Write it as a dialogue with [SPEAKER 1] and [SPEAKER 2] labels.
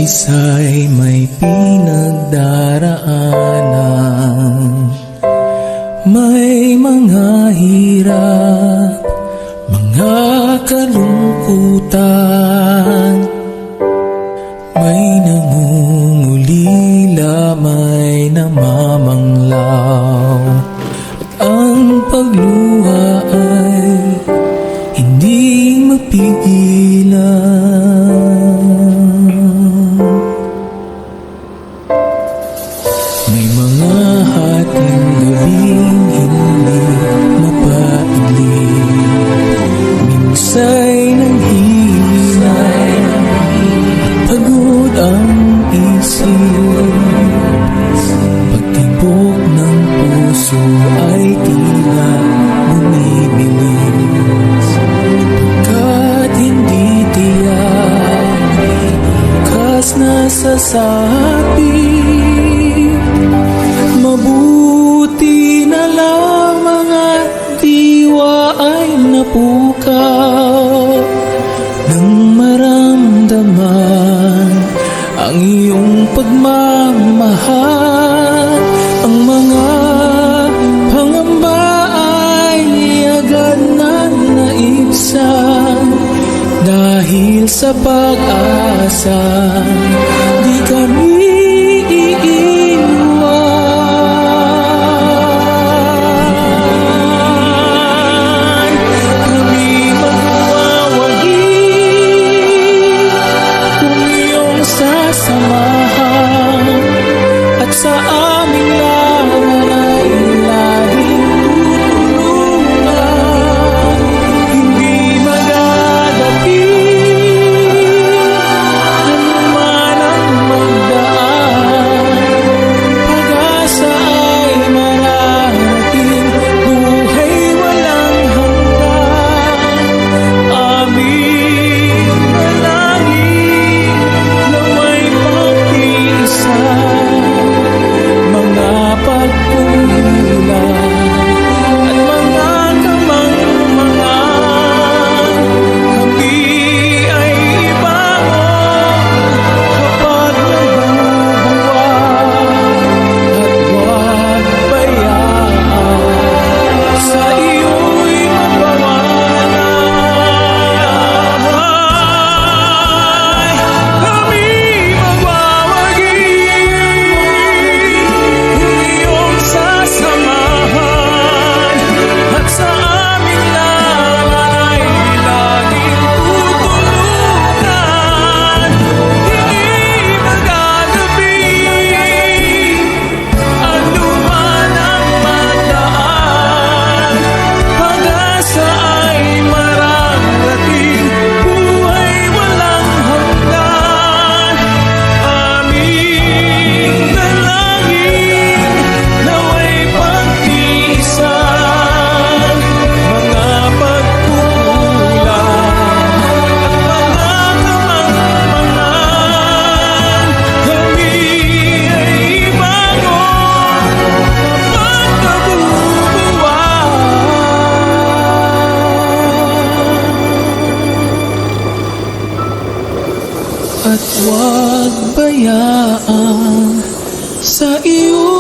[SPEAKER 1] isa'y may pinagdaraanan. May mga hirap, mga kalungkutan, may nangungulila, may namamanglaw. At ang pagluha ay hindi mapigilan. May mga hating gabing hindi mapailing, minsa'y nanghihinay, pagod ang isip, pagtibok ng puso ay tila bumibilis, pagkat hindi tiyak bukas na sasapit. Mabuti na lamang at diwa ay napukaw nang maramdaman ang iyong pagmamahal. Ang mga pangamba ay agad na naibsan dahil sa pag-asa di kami sasamahan at sa aming laman ay laging tutulungan. Hindi magagapi anuman ang magdaan, pag-asa ay mararating, buhay walang hanggan. Aming dalangin mga pagkukulang at mga kamangmangan, kami ay ibangon kapag nabubuwag, at huwag bayaan sa iyo'y mapawanay. Kami magwawagi sasamahan at sa aming laman ay laging tutulungan. Hindi magagabi anuman ang magdaan, pag-asa ay mararating, buhay walang hanggan. Aming dalangin naway pagtiisan mga pagkukulang at mga kamangmangan, kami ay ibangon kapag nabubuwag, at huwag bayaan sa iyo